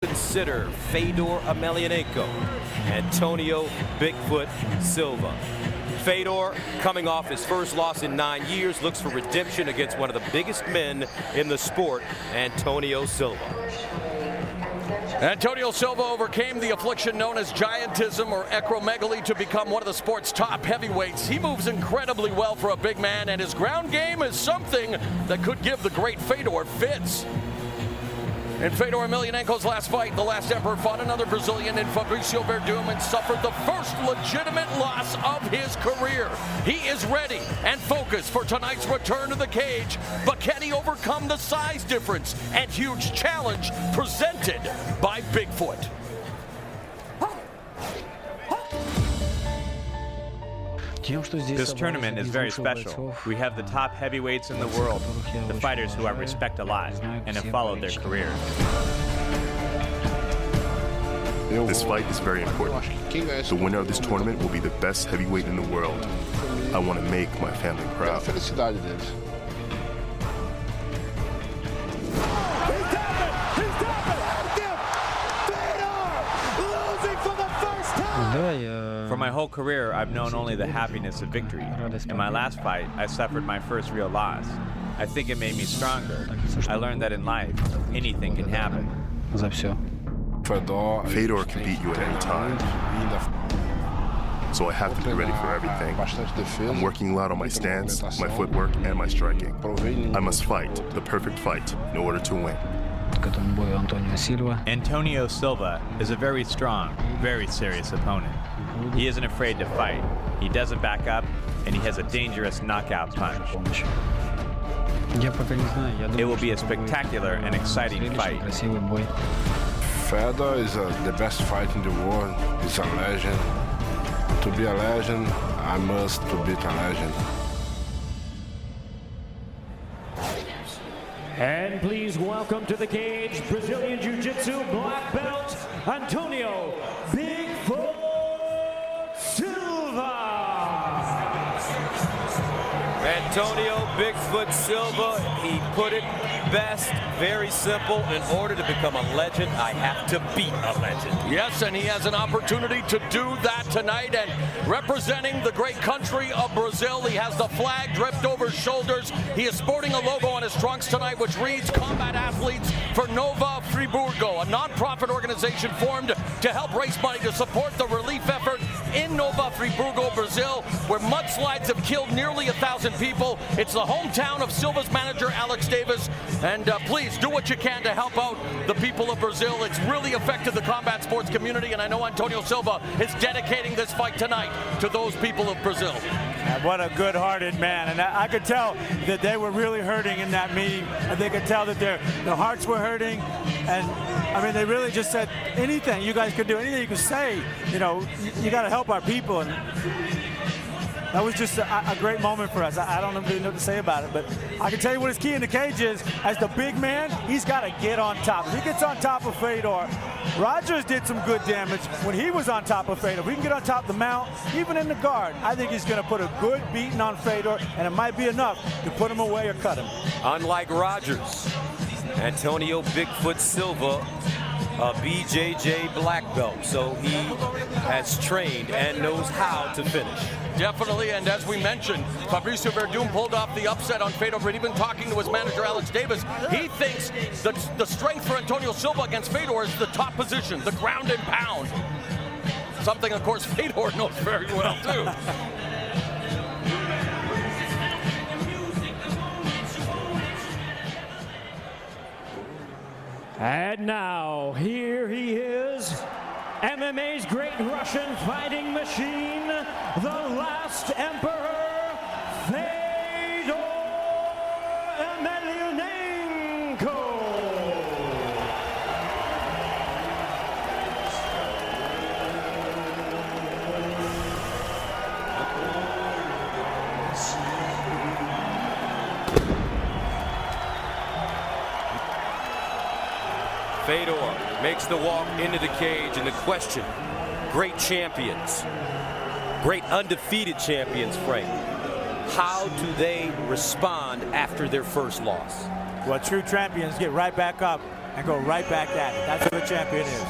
Consider Fedor Emelianenko, Antonio Bigfoot Silva. Fedor, coming off his first loss in 9 years, looks for redemption against one of the biggest men in the sport, Antonio Silva. Antonio Silva overcame the affliction known as giantism or acromegaly to become one of the sport's top heavyweights. He moves incredibly well for a big man, and his ground game is something that could give the great Fedor fits. In Fedor Emelianenko's last fight, the last emperor fought another Brazilian in Fabrício Verdum and suffered the first legitimate loss of his career. He is ready and focused for tonight's return to the cage, but can he overcome the size difference and huge challenge presented by Bigfoot? This tournament is very special. We have the top heavyweights in the world, the fighters who I respect a lot and have followed their careers. This fight is very important. The winner of this tournament will be the best heavyweight in the world. I want to make my family proud. For my whole career, I've known only the happiness of victory. In my last fight, I suffered my first real loss. I think it made me stronger. I learned that in life, anything can happen. Fedor can beat you at any time. So I have to be ready for everything. I'm working a lot on my stance, my footwork, and my striking. I must fight the perfect fight in order to win. Antonio Silva is a very strong, very serious opponent. He isn't afraid to fight. He doesn't back up, and he has a dangerous knockout punch. It will be a spectacular and exciting fight. Fedor is the best fighter in the world. He's a legend. To be a legend, I must to beat a legend. And please welcome to the cage, Brazilian Jiu-Jitsu black belt, Antonio Bigfoot Silva. Antonio Bigfoot Silva, he put it best, very simple. In order to become a legend, I have to beat a legend. Yes, and he has an opportunity to do that tonight. And representing the great country of Brazil, he has the flag draped over his shoulders. He is sporting a logo on his trunks tonight, which reads Combat Athletes for Nova Friburgo, a non-profit organization formed to help raise money to support the relief effort in Nova Friburgo, Brazil, where mudslides have killed nearly 1,000 people. It's the hometown of Silva's manager, Alex Davis. And please do what you can to help out the people of Brazil. It's really affected the combat sports community, and I know Antonio Silva is dedicating this fight tonight to those people of Brazil. What a good-hearted man, and I could tell that they were really hurting in that meeting, and they could tell that their hearts were hurting, and I mean, they really just said, anything you guys could do, anything you could say, you know, you got to help our people, and that was just a great moment for us. I don't really know what to say about it, but I can tell you what his key in the cage is. As the big man, he's got to get on top. If he gets on top of Fedor, Rogers did some good damage when he was on top of Fedor. If he can get on top of the mount, even in the guard, I think he's going to put a good beating on Fedor, and it might be enough to put him away or cut him. Unlike Rogers, Antonio Bigfoot Silva, a BJJ black belt, so he has trained and knows how to finish. Definitely, and as we mentioned, Fabrício Verdum pulled off the upset on Fedor, but even talking to his manager, Alex Davis, he thinks that the strength for Antonio Silva against Fedor is the top position, the ground and pound. Something, of course, Fedor knows very well, too. And now, here he is, MMA's great Russian fighting machine, the last emperor, Fedor Emelianenko. Fedor makes the walk into the cage, and the question, great champions, great undefeated champions, Frank, how do they respond after their first loss? Well, true champions get right back up and go right back at it. That's what the champion is.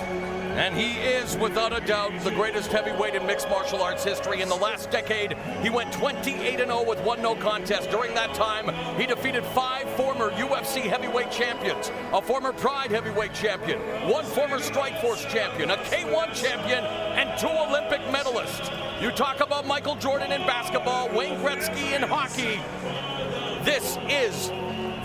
And he is, without a doubt, the greatest heavyweight in mixed martial arts history. In the last decade, he went 28-0 with 1 no contest. During that time, he defeated 5 former UFC heavyweight champions, a former Pride heavyweight champion, 1 former Strikeforce champion, a K1 champion, and 2 Olympic medalists. You talk about Michael Jordan in basketball, Wayne Gretzky in hockey. This is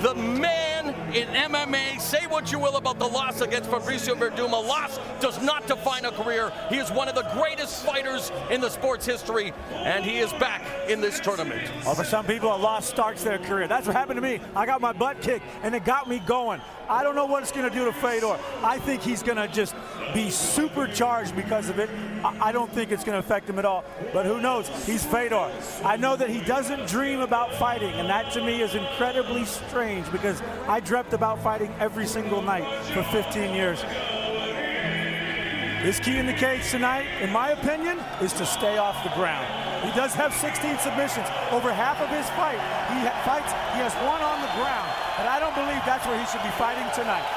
the man in MMA. Say what you will about the loss against Fabricio Verdum. A loss does not define a career. He is one of the greatest fighters in the sport's history, and he is back in this tournament. Well, for some people, a loss starts their career. That's what happened to me. I got my butt kicked, and it got me going. I don't know what it's going to do to Fedor. I think he's going to just be supercharged because of it. I don't think it's going to affect him at all, but who knows? He's Fedor. I know that he doesn't dream about fighting, and that to me is incredibly strange because I dreamt about fighting every single night for 15 years. His key in the cage tonight, in my opinion, is to stay off the ground. He does have 16 submissions. Over half of his fight, he has 1 on the ground, but I don't believe that's where he should be fighting tonight.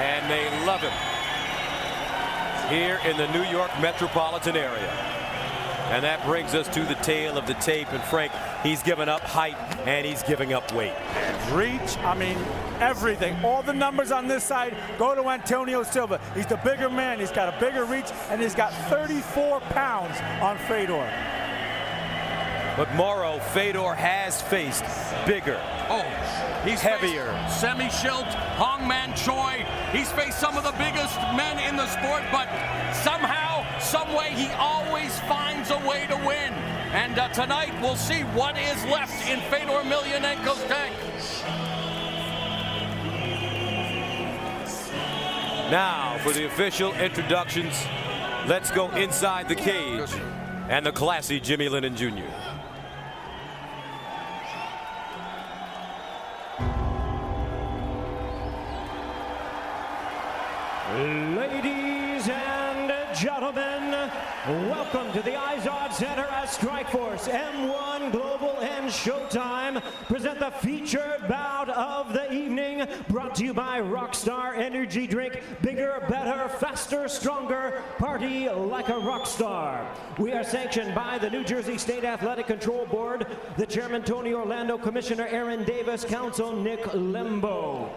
And they love him here in the New York metropolitan area. And that brings us to the tail of the tape. And Frank, he's given up height and he's giving up weight. Reach, I mean, everything. All the numbers on this side go to Antonio Silva. He's the bigger man. He's got a bigger reach, and he's got 34 pounds on Fedor. But Mauro, Fedor has faced bigger. Oh, he's heavier. Semi Schilt, Hongman Choi. He's faced some of the biggest men in the sport, but somehow, some way, he always finds a way to win. And tonight, we'll see what is left in Fedor Emelianenko's tank. Now, for the official introductions, let's go inside the cage and the classy Jimmy Lennon Jr. Ladies and gentlemen, welcome to the Izod Center at Strikeforce. M1 Global and Showtime present the featured bout of the evening, brought to you by Rockstar Energy Drink. Bigger, better, faster, stronger. Party like a rock star. We are sanctioned by the New Jersey State Athletic Control Board, the Chairman Tony Orlando, Commissioner Aaron Davis, Counsel Nick Lembo.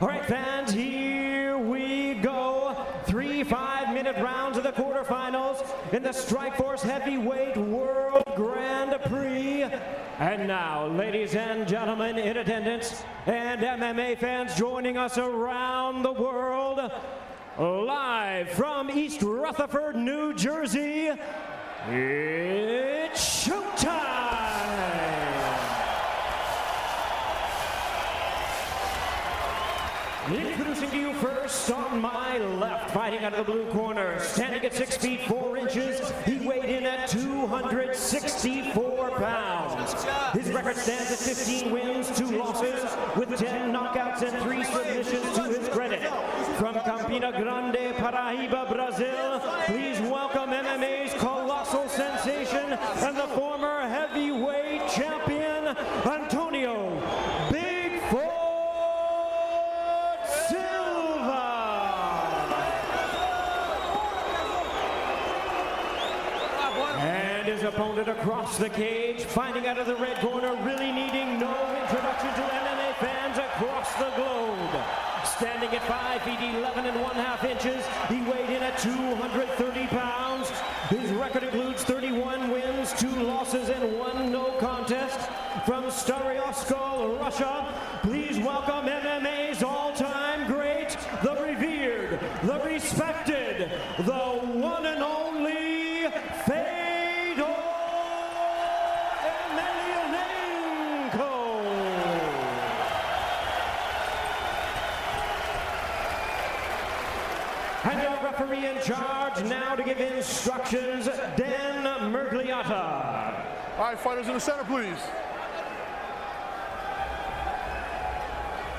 All right, fans, here we go. 3 5-minute rounds of the quarterfinals in the Strikeforce Heavyweight World Grand Prix. And now, ladies and gentlemen in attendance and MMA fans joining us around the world, live from East Rutherford, New Jersey, it's showtime! Introducing to you first, on my left, fighting out of the blue corner, standing at 6 feet 4 inches, he weighed in at 264 pounds. His record stands at 15 wins, 2 losses, with 10 knockouts and 3 submissions to his credit. From Campina Grande, Paraíba, Brazil, please welcome MMA's colossal sensation and the former heavyweight champion, Antonio Bigfoot Silva. And his opponent across the cage, fighting out of the red corner, really needing no introduction to MMA fans across the globe. Standing at 5 feet 11 and 1/2 inches, he weighed in at 230 pounds. His record includes 31 wins, 2 losses, and 1 no contest. From Staroyarskal, Russia, please welcome MMA's all-time great, the revered, the respected, the one and only Fedor Emelianenko. And our referee in charge now to give instructions, Dan Mergliata. All right, fighters in the center, please.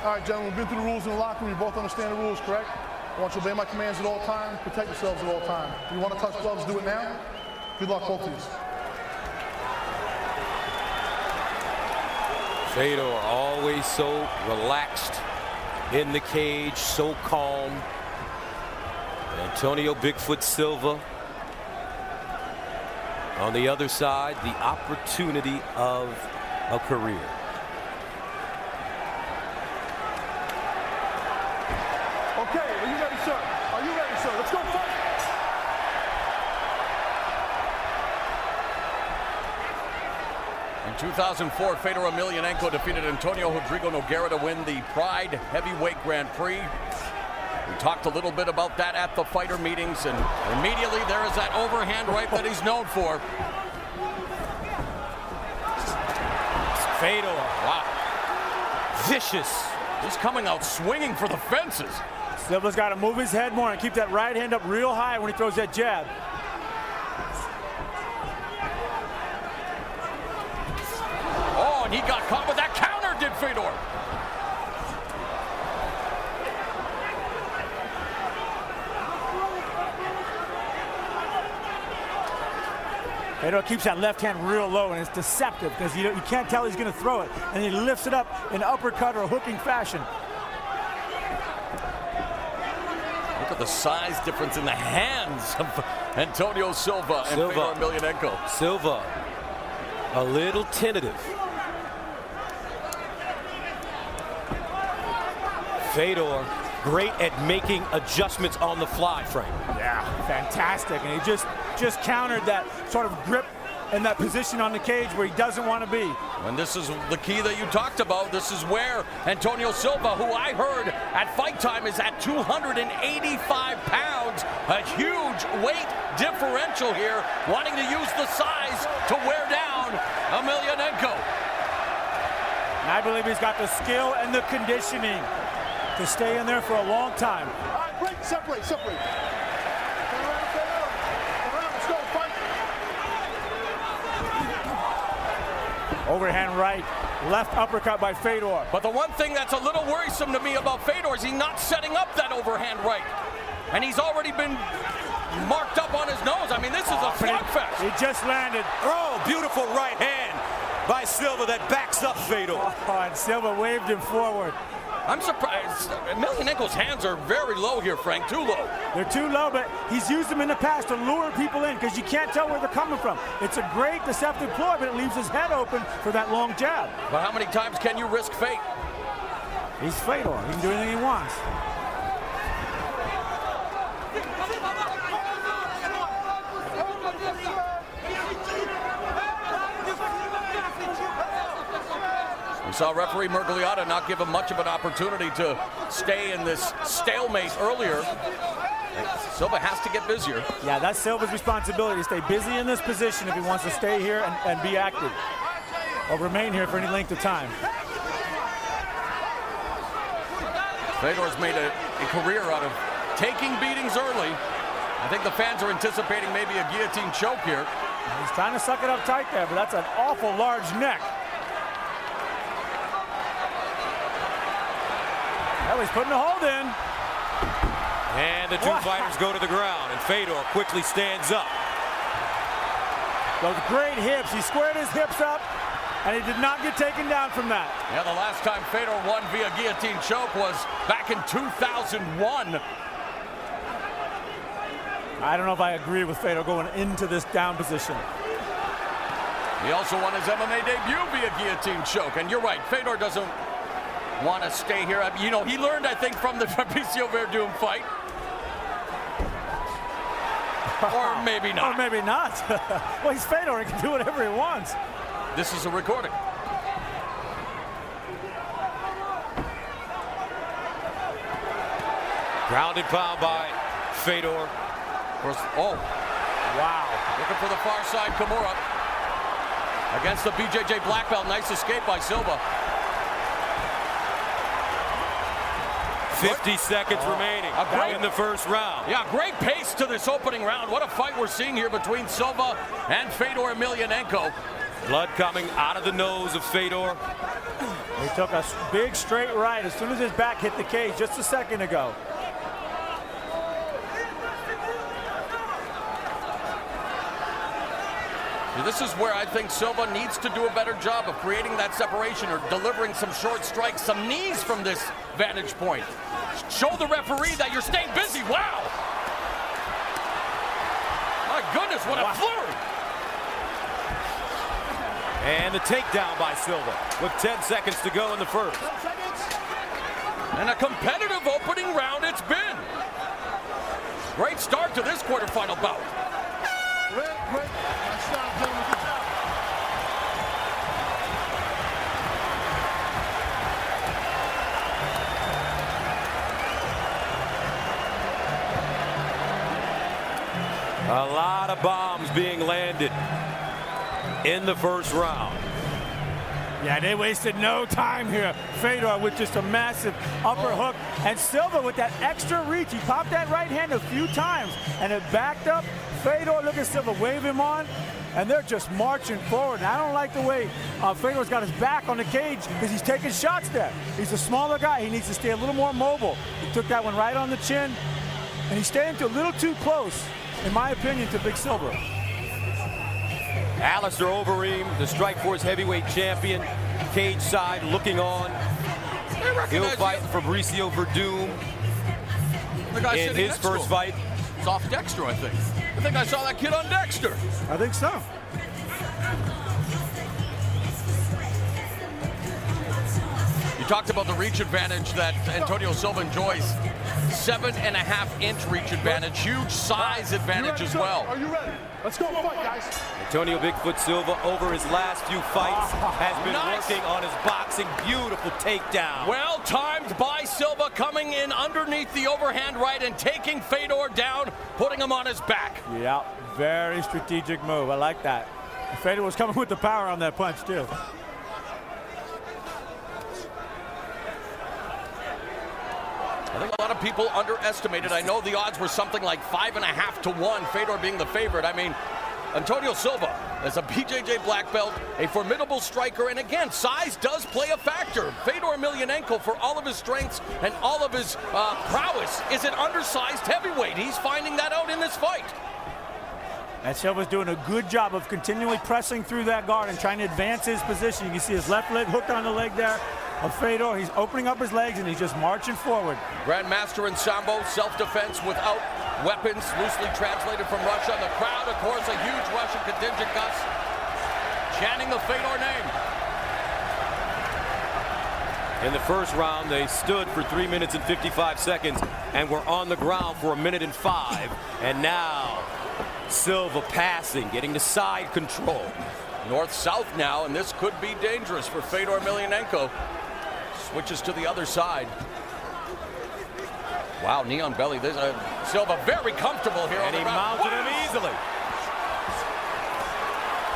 All right, gentlemen, we've been through the rules in the locker room. You both understand the rules, correct? I want you to obey my commands at all times, protect yourselves at all times. If you want to touch gloves, do it now. Good luck, both of you. Fedor always so relaxed in the cage, so calm. Antonio Bigfoot Silva on the other side, the opportunity of a career. Okay, are you ready, sir? Are you ready, sir? Let's go fight. In 2004, Fedor Emelianenko defeated Antonio Rodrigo Nogueira to win the Pride Heavyweight Grand Prix. We talked a little bit about that at the fighter meetings, and immediately there is that overhand right that he's known for. Fedor, wow, vicious. He's coming out swinging for the fences. Silva's got to move his head more and keep that right hand up real high when he throws that jab. Oh, and he got caught with that counter, did Fedor. Fedor keeps that left hand real low, and it's deceptive because you can't tell he's going to throw it, and he lifts it up in uppercut or hooking fashion. Look at the size difference in the hands of Antonio Silva and Fedor Emelianenko. Silva, a little tentative. Fedor, great at making adjustments on the fly, Frank. Yeah, fantastic. And he just countered that sort of grip in that position on the cage where he doesn't want to be. And this is the key that you talked about. This is where Antonio Silva, who I heard at fight time is at 285 pounds, a huge weight differential here, wanting to use the size to wear down Emelianenko. And I believe he's got the skill and the conditioning to stay in there for a long time. All right, break, separate. Turn around, let's go, fight. Overhand right, left uppercut by Fedor. But the one thing that's a little worrisome to me about Fedor is he's not setting up that overhand right. And he's already been marked up on his nose. I mean, this is a slugfest. He just landed. Oh, beautiful right hand by Silva that backs up Fedor. Oh, and Silva waved him forward. I'm surprised. Emelianenko's hands are very low here, Frank. Too low. They're too low, but he's used them in the past to lure people in because you can't tell where they're coming from. It's a great deceptive ploy, but it leaves his head open for that long jab. But how many times can you risk fate? He's Fedor. He can do anything he wants. We saw referee Mergliata not give him much of an opportunity to stay in this stalemate earlier. Silva has to get busier. Yeah, that's Silva's responsibility to stay busy in this position if he wants to stay here and be active or remain here for any length of time. Fedor's made a career out of taking beatings early. I think the fans are anticipating maybe a guillotine choke here. He's trying to suck it up tight there, but that's an awful large neck. Well, he's putting a hold in. And the two fighters go to the ground, and Fedor quickly stands up. Those great hips. He squared his hips up, and he did not get taken down from that. Yeah, the last time Fedor won via guillotine choke was back in 2001. I don't know if I agree with Fedor going into this down position. He also won his MMA debut via guillotine choke, and you're right, Fedor doesn't want to stay here. You know, he learned, I think, from the Fabricio Verdum fight. Or maybe not. Or maybe not. Well, he's Fedor. He can do whatever he wants. This is a recording. Grounded pound by Fedor. Of course, oh, wow. looking for the far side, Kimura. Against the BJJ black belt. Nice escape by Silva. 50 seconds remaining in the first round. Yeah, great pace to this opening round. What a fight we're seeing here between Silva and Fedor Emelianenko. Blood coming out of the nose of Fedor. He took a big straight right as soon as his back hit the cage just a second ago. This is where I think Silva needs to do a better job of creating that separation or delivering some short strikes, some knees from this vantage point. Show the referee that you're staying busy. Wow! My goodness, what a flurry! And the takedown by Silva with 10 seconds to go in the first. And a competitive opening round it's been. Great start to this quarterfinal bout. Great. Nice job, gentlemen. Good job. A lot of bombs being landed in the first round. Yeah, they wasted no time here. Fedor with just a massive upper hook, and Silva with that extra reach. He popped that right hand a few times, and it backed up. Fedor, look at Silva, wave him on, and they're just marching forward. And I don't like the way Fedor's got his back on the cage because he's taking shots there. He's a smaller guy. He needs to stay a little more mobile. He took that one right on the chin, and he's staying a little too close, in my opinion, to Big Silva. Alistair Overeem, the Strikeforce heavyweight champion, cage side looking on. He'll fight Fabricio Verdum in his first fight. It's off Dexter, I think. I think I saw that kid on Dexter. I think so. You talked about the reach advantage that Antonio Silva enjoys. 7.5-inch reach advantage, huge size advantage as well. Are you ready? Let's go fight, guys. Antonio Bigfoot Silva, over his last few fights, has been working on his boxing. Beautiful takedown. Well timed by Silva, coming in underneath the overhand right and taking Fedor down, putting him on his back. Yeah, very strategic move. I like that. Fedor was coming with the power on that punch, too. I think a lot of people underestimated. I know the odds were something like 5.5 to 1, Fedor being the favorite. I mean, Antonio Silva as a BJJ black belt, a formidable striker, and again, size does play a factor. Fedor Emelianenko, for all of his strengths and all of his prowess, is an undersized heavyweight. He's finding that out in this fight. And Silva's doing a good job of continually pressing through that guard and trying to advance his position. You can see his left leg hooked on the leg there of Fedor. He's opening up his legs and he's just marching forward. Grandmaster in Sambo, self-defense without weapons, loosely translated from Russia. The crowd, of course, a huge Russian contingent, Gus, chanting the Fedor name. In the first round, they stood for 3 minutes and 55 seconds and were on the ground for 1 minute and 5. And now, Silva passing, getting the side control. North-south now, and this could be dangerous for Fedor Emelianenko. Switches to the other side. Wow, knee on belly. This Silva very comfortable here. And he mounted him easily.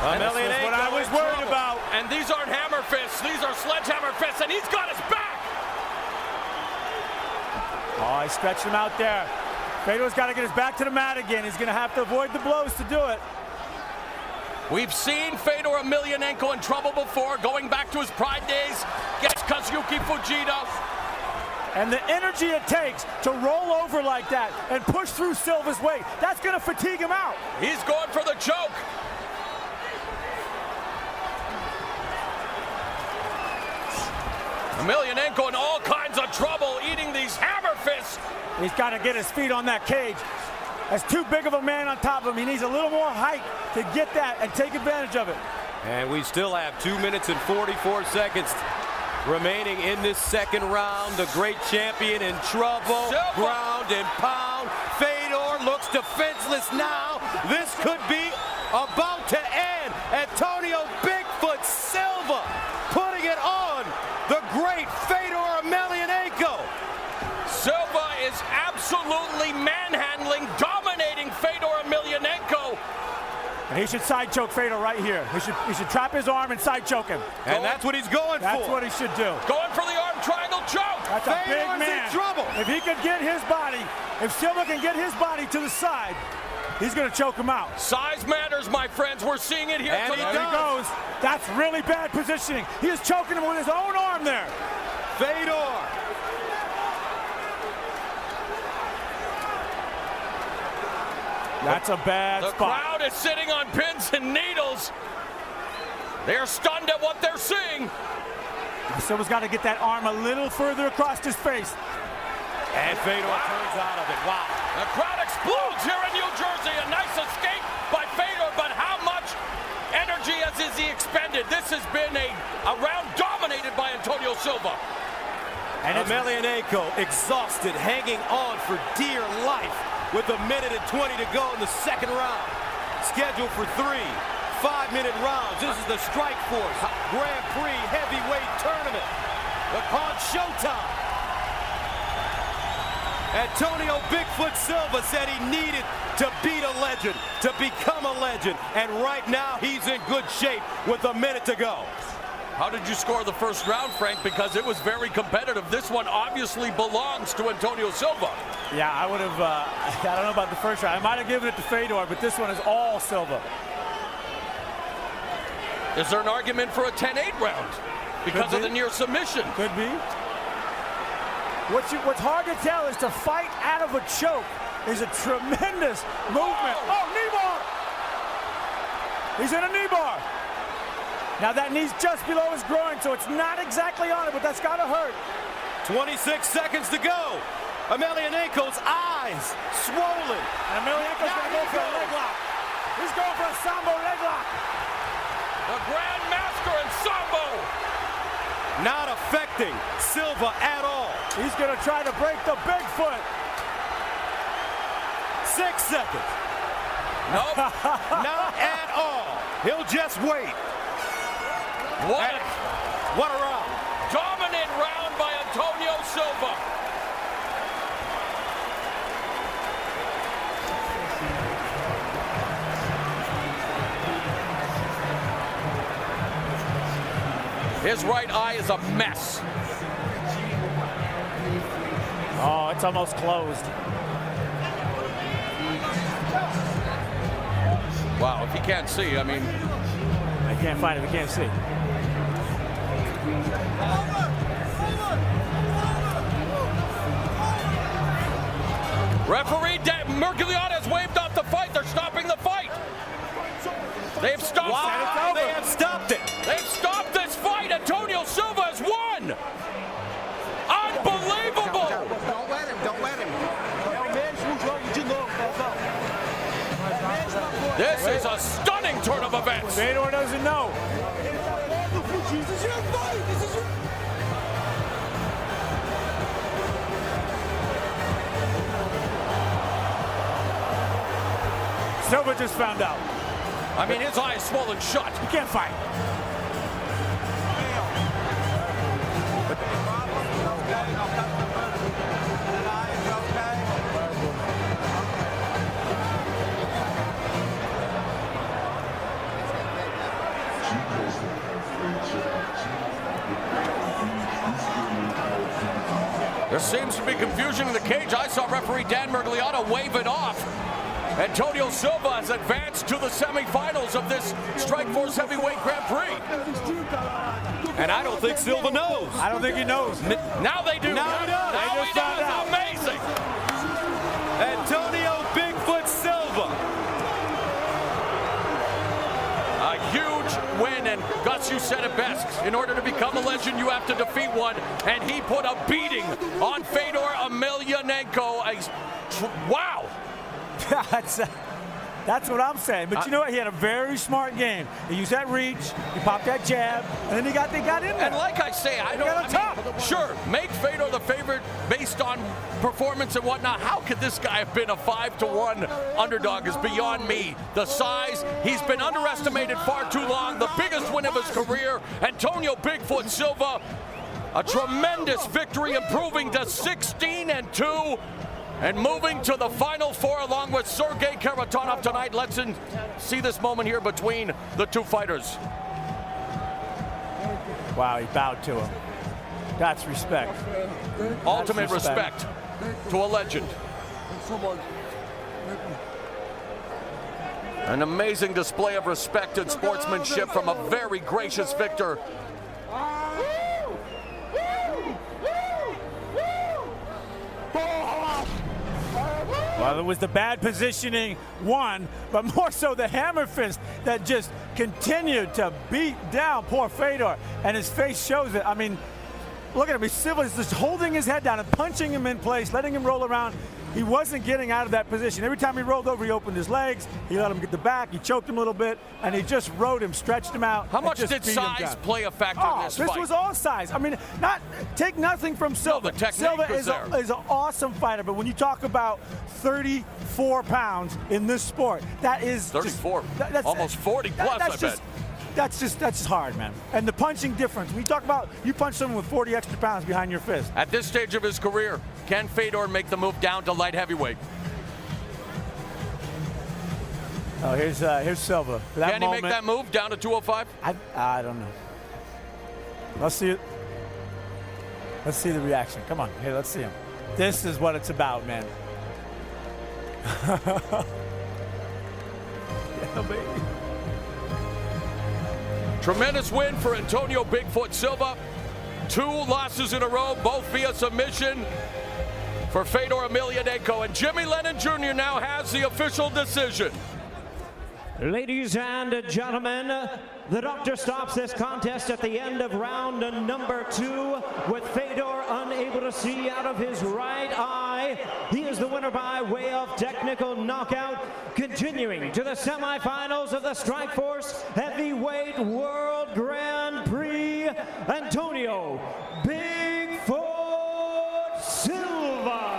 Emelianenko, what I was worried about. And these aren't hammer fists. These are sledgehammer fists, and he's got his back. Oh, he stretched him out there. Fedor's got to get his back to the mat again. He's going to have to avoid the blows to do it. We've seen Fedor Emelianenko in trouble before, going back to his Pride days against Kazuki Fujita. And the energy it takes to roll over like that and push through Silva's weight, that's going to fatigue him out. He's going for the choke. Emelianenko in all kinds of trouble, eating these hammer fists. He's got to get his feet on that cage. That's too big of a man on top of him. He needs a little more height to get that and take advantage of it. And we still have 2 minutes and 44 seconds remaining in this second round. The great champion in trouble. Silva. Ground and pound. Fedor looks defenseless now. This could be about to end. Antonio Bigfoot Silva putting it on the great Fedor Emelianenko. Silva is absolutely manhandling, dominating Fedor Emelianenko. And he should side choke Fedor right here. He should trap his arm and side choke him. And that's what he's going for. That's what he should do. Going for the arm triangle choke. That's a big Fedor's man. in trouble. If he could get his body, if Silva can get his body to the side, he's going to choke him out. Size matters, my friends. We're seeing it here And tonight. There he goes. That's really bad positioning. He is choking him with his own arm there. Fedor. That's a bad spot. The crowd is sitting on pins and needles. They're stunned at what they're seeing. Silva's got to get that arm a little further across his face. And Fedor turns out of it. Wow. The crowd explodes here in New Jersey. A nice escape by Fedor, but how much energy has he expended? This has been a round dominated by Antonio Silva. And Emelianenko exhausted, hanging on for dear life with 1 minute and 20 to go in the second round. Scheduled for 3 5-minute rounds. This is the Strikeforce Grand Prix Heavyweight Tournament. They're called Showtime. Antonio Bigfoot Silva said he needed to beat a legend, to become a legend, and right now he's in good shape with 1 minute to go. How did you score the first round, Frank? Because it was very competitive. This one obviously belongs to Antonio Silva. Yeah, I would have, I don't know about the first round. I might have given it to Fedor, but this one is all Silva. Is there an argument for a 10-8 round because of the near submission? Could be. What's hard to tell is to fight out of a choke is a tremendous movement. Oh, knee bar! He's in a knee bar. Now that knee's just below his groin, so it's not exactly on it, but that's gotta hurt. 26 seconds to go. Emelianenko's eyes swollen. And Emelianenko's gonna go for a leg lock. He's going for a Sambo leg lock. The Grand Master in Sambo. Not affecting Silva at all. He's gonna try to break the Bigfoot. 6 seconds. Nope. Not at all. He'll just wait. What a round. Dominant round by Antonio Silva. His right eye is a mess. Oh, it's almost closed. Wow, if he can't see, I mean... I can't find it, we can't see. Referee Emelianenko has waved off the fight. They're stopping the fight. They've stopped it. Wow, they have stopped it. They've stopped this fight. Antonio Silva has won. Unbelievable. Don't let him. Don't let him. This is a stunning turn of events. Fedor doesn't know. Silva just found out. I mean, his eye is swollen shut. He can't fight. There seems to be confusion in the cage. I saw referee Emelianenko wave it off. Antonio Silva has advanced to the semifinals of this Strikeforce Heavyweight Grand Prix. And I don't think Silva knows. I don't think he knows. Now they do. Now he does. Now he does. Amazing. Antonio Bigfoot Silva. A huge win, and Gus, you said it best. In order to become a legend, you have to defeat one, and he put a beating on Fedor Emelianenko. Wow. That's what I'm saying. But you know what? He had a very smart game. He used that reach, he popped that jab, and then they got in there. And like I say, sure, make Fedor the favorite based on performance and whatnot. How could this guy have been a 5-1 underdog is beyond me. The size, he's been underestimated far too long. The biggest win of his career, Antonio Bigfoot Silva, a tremendous victory, improving to 16-2. And moving to the Final Four along with Sergey Karatanov tonight. Let's see this moment here between the two fighters. Wow, he bowed to him. That's respect. Ultimate respect to a legend. An amazing display of respect and sportsmanship from a very gracious victor. Well, it was the bad positioning, one, but more so the hammer fist that just continued to beat down poor Fedor, and his face shows it. I mean, look at him. Silva is just holding his head down and punching him in place, letting him roll around. He wasn't getting out of that position. Every time he rolled over, he opened his legs. He let him get the back. He choked him a little bit, and he just rode him, stretched him out. How much did size play a factor in this fight? This was all size. I mean, take nothing from Silva. No, the technique Silva was is an awesome fighter, but when you talk about 34 pounds in this sport, that is 34, that's almost 40 plus, I bet. That's just hard, man. And the punching difference. When you talk about you punch someone with 40 extra pounds behind your fist. At this stage of his career, can Fedor make the move down to light heavyweight? Oh, here's Silva. Can he make that move down to 205? I don't know. Let's see it. Let's see the reaction. Come on, here, let's see him. This is what it's about, man. Yeah, baby. Tremendous win for Antonio Bigfoot Silva. 2 losses in a row, both via submission for Fedor Emelianenko. And Jimmy Lennon Jr. now has the official decision. Ladies and gentlemen, the doctor stops this contest at the end of round number 2 with Fedor unable to see out of his right eye. He is the winner by way of technical knockout. Continuing to the semifinals of the Strikeforce Heavyweight World Grand Prix, Antonio Bigfoot Silva.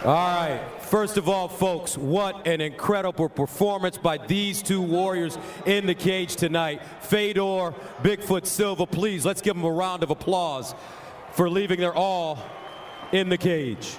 All right, first of all, folks, what an incredible performance by these 2 warriors in the cage tonight. Fedor, Bigfoot Silva, please, let's give them a round of applause for leaving their all in the cage.